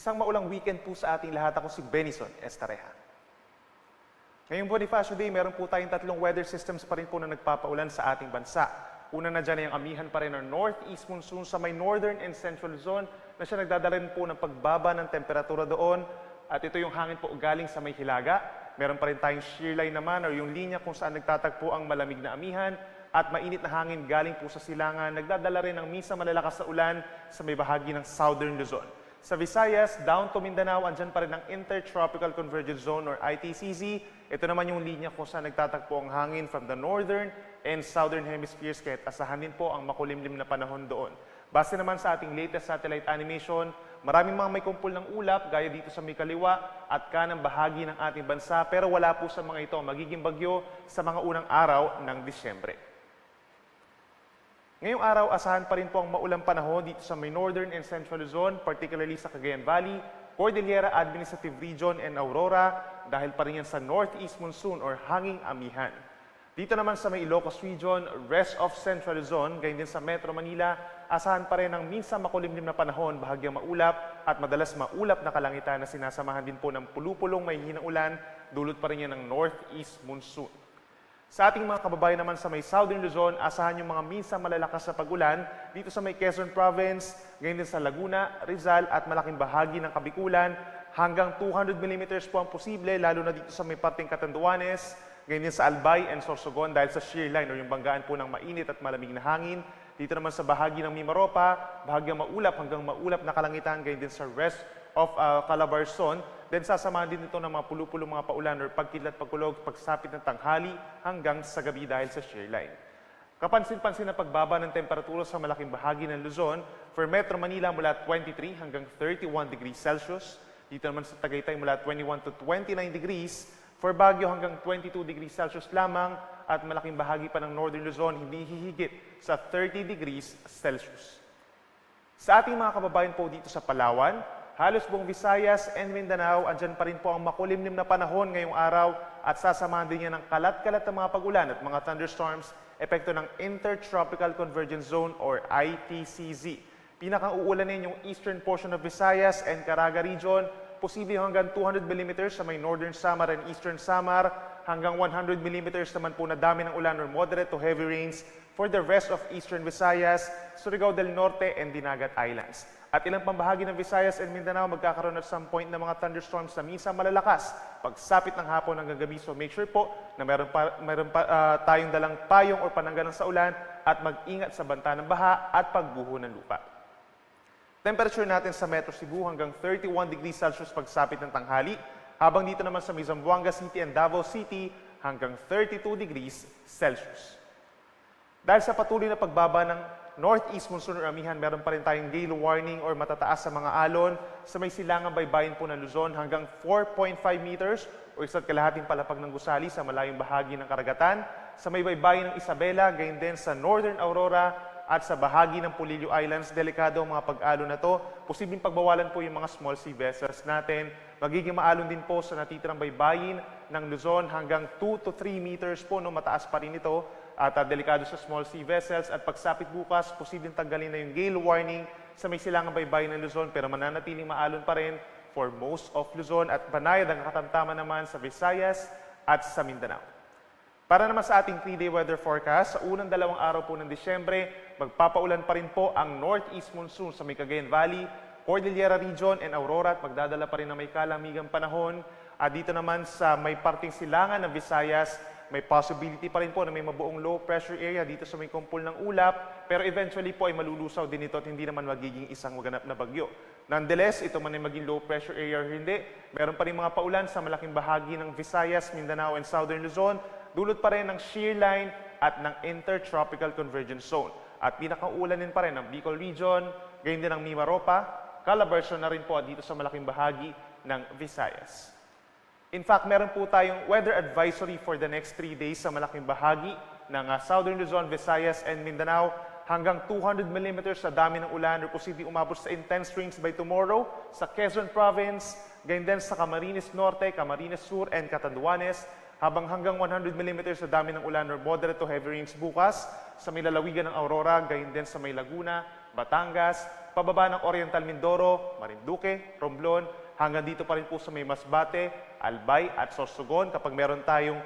Isang maulang weekend po sa ating lahat. Ako si Benison Estareja. Ngayong Bonifacio Day, meron po tayong tatlong weather systems pa rin po na nagpapaulan sa ating bansa. Una na dyan ay ang amihan pa rin ng northeast monsoon sa may northern and central zone na siya nagdadala rin po ng pagbaba ng temperatura doon. At ito yung hangin po galing sa may hilaga. Meron pa rin tayong shear line naman o yung linya kung saan nagtatagpo ang malamig na amihan at mainit na hangin galing po sa silangan. Nagdadala rin ng minsan malalakas na ulan sa may bahagi ng southern Luzon. Sa Visayas, down to Mindanao, andyan pa rin ang Intertropical Convergence Zone or ITCZ. Ito naman yung linya kung saan nagtatagpo ang hangin from the northern and southern hemispheres, kaya asahan din po ang makulimlim na panahon doon. Base naman sa ating latest satellite animation, maraming mga may kumpul ng ulap gaya dito sa may kaliwa at kanang bahagi ng ating bansa, pero wala po sa mga ito magiging bagyo sa mga unang araw ng Disyembre. Ngayong araw, asahan pa rin po ang maulang panahon dito sa may northern and central Luzon, particularly sa Cagayan Valley, Cordillera Administrative Region, and Aurora, dahil pa rin yan sa northeast monsoon or hanging amihan. Dito naman sa may Ilocos Region, rest of central Luzon, gayon din sa Metro Manila, asahan pa rin ang minsan makulimlim na panahon, bahagyang maulap at madalas maulap na kalangitan na sinasamahan din po ng pulupulong may hinang ulan, dulot pa rin yan ng northeast monsoon. Sa ating mga kababayan naman sa may Southern Luzon, asahan yung mga minsan malalakas na pag-ulan dito sa may Quezon Province, gayon din sa Laguna, Rizal at malaking bahagi ng Kabikulan. Hanggang 200 mm po ang posible, lalo na dito sa may parting Catanduanes, gayon din sa Albay and Sorsogon dahil sa shear line o yung banggaan po ng mainit at malamig na hangin. Dito naman sa bahagi ng Mimaropa, bahagyang maulap hanggang maulap na kalangitan, gayon din sa rest of Calabarzon. Then sasamahan din ito ng mga pulupulong mga paulan or pagkidlat pagkulog pagsapit ng tanghali hanggang sa gabi dahil sa shear line. Kapansin-pansin na pagbaba ng temperatura sa malaking bahagi ng Luzon for Metro Manila mula 23 hanggang 31 degrees Celsius. Dito naman sa Tagaytay mula 21 to 29 degrees. For Baguio hanggang 22 degrees Celsius lamang at malaking bahagi pa ng Northern Luzon hindi hihigit sa 30 degrees Celsius. Sa ating mga kababayan po dito sa Palawan, halos buong Visayas and Mindanao, andyan pa rin po ang makulimlim na panahon ngayong araw at sasamahan din yan ng kalat-kalat na mga pag-ulan at mga thunderstorms, epekto ng Intertropical Convergence Zone or ITCZ. Pinakang uulanin yung eastern portion of Visayas and Caraga region, posible hanggang 200 mm sa may northern Samar and eastern Samar, hanggang 100 mm naman po na dami ng ulan or moderate to heavy rains for the rest of eastern Visayas, Surigao del Norte and Dinagat Islands. At ilang pambahagi ng Visayas and Mindanao magkakaroon at some point ng mga thunderstorms na minsan malalakas pagsapit ng hapon hanggang gabi. So make sure po na meron pa tayong dalang payong o pananggalang sa ulan at mag-ingat sa banta ng baha at pagbuho ng lupa. Temperature natin sa Metro Cebu hanggang 31 degrees Celsius pagsapit ng tanghali, habang dito naman sa Zamboanga City and Davao City hanggang 32 degrees Celsius. Dahil sa patuloy na pagbaba ng northeast monsoon or amihan, meron pa rin tayong gale warning or matataas sa mga alon sa may silangang baybayin po ng Luzon hanggang 4.5 meters o 1.5 palapag ng gusali sa malayong bahagi ng karagatan, sa may baybayin ng Isabela, gayon din sa Northern Aurora at sa bahagi ng Polillo Islands. Delikado ang mga pag-alon na to. Posibleng pagbawalan po yung mga small sea vessels natin. Magiging maalon din po sa natitirang baybayin ng Luzon hanggang 2 to 3 meters po, no, mataas pa rin ito. At delikado sa small sea vessels at pagsapit bukas, posibleng tanggalin na yung gale warning sa may silangang baybayin ng Luzon pero mananatiling maalon pa rin for most of Luzon at banayad ang katamtaman naman sa Visayas at sa Mindanao. Para naman sa ating 3-day weather forecast, sa unang 2 araw po ng Disyembre, magpapaulan pa rin po ang northeast monsoon sa may Cagayan Valley, Cordillera Region and Aurora at magdadala pa rin ng may kalamigang panahon. At dito naman sa may parting silangan ng Visayas, may possibility pa rin po na may mabuong low pressure area dito sa may kumpul ng ulap, pero eventually po ay malulusaw din ito at hindi naman magiging isang maganap na bagyo. Nonetheless, ito man ay maging low pressure area or hindi, meron pa rin mga paulan sa malaking bahagi ng Visayas, Mindanao and Southern Luzon, dulot pa rin ng shear line at ng Intertropical Convergence Zone. At pinakaulanin pa rin ng Bicol Region, gayon din ng Mimaropa, Calabarzon na rin po dito sa malaking bahagi ng Visayas. In fact, meron po tayong weather advisory for the next 3 days sa malaking bahagi ng Southern Luzon, Visayas and Mindanao hanggang 200 mm sa dami ng ulan or posibleng umabot sa intense rains by tomorrow sa Quezon Province, gayon din sa Camarines Norte, Camarines Sur and Catanduanes, habang hanggang 100 mm sa dami ng ulan or moderate to heavy rains bukas sa may lalawigan ng Aurora, gayon din sa may Laguna, Batangas, pababa ng Oriental Mindoro, Marinduque, Romblon, hanggang dito pa rin po sa may Masbate, Albay at Sorsogon. Kapag meron tayong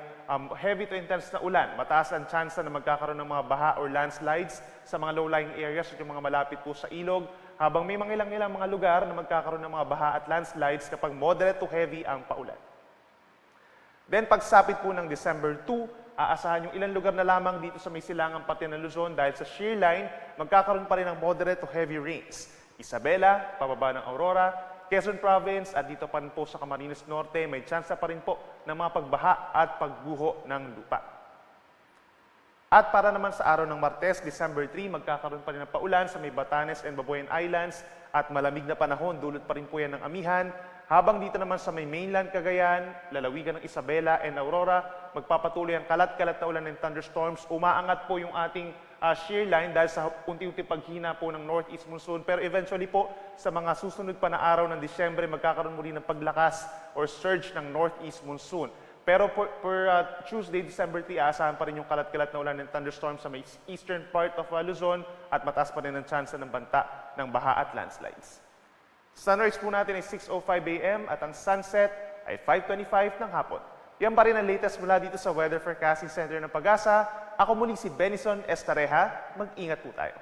heavy to intense na ulan, mataas ang tsansa na magkakaroon ng mga baha or landslides sa mga low-lying areas at yung mga malapit po sa ilog. Habang may mga ilang mga lugar na magkakaroon ng mga baha at landslides kapag moderate to heavy ang paulan. Then pagsapit po ng December 2, aasahan yung ilang lugar na lamang dito sa may silangang pati ng Luzon dahil sa shear line, magkakaroon pa rin ng moderate to heavy rains. Isabela, pababa ng Aurora, Quezon Province at dito pa rin po sa Camarines Norte, may tsansa pa rin po ng mga pagbaha at pagguho ng lupa. At para naman sa araw ng Martes, December 3, magkakaroon pa rin ng paulan sa may Batanes and Babuyan Islands at malamig na panahon, dulot pa rin po yan ng amihan. Habang dito naman sa may mainland Cagayan, lalawigan ng Isabela and Aurora, magpapatuloy ang kalat-kalat na ulan and thunderstorms. Umaangat po yung ating shear line dahil sa unti-unti paghina po ng northeast monsoon. Pero eventually po, sa mga susunod pa na araw ng Disyembre, magkakaroon muli ng paglakas or surge ng northeast monsoon. Pero per Tuesday, December 3, aasahan pa rin yung kalat-kalat na ulan and thunderstorms sa may eastern part of Luzon at mataas pa rin ang tsansa ng banta ng baha at landslides. Sunrise po natin ay 6:05 a.m. at ang sunset ay 5:25 ng hapon. Yan pa rin ang latest mula dito sa Weather Forecasting Center ng Pag-asa. Ako muli si Benison Estareja. Mag-ingat po tayo.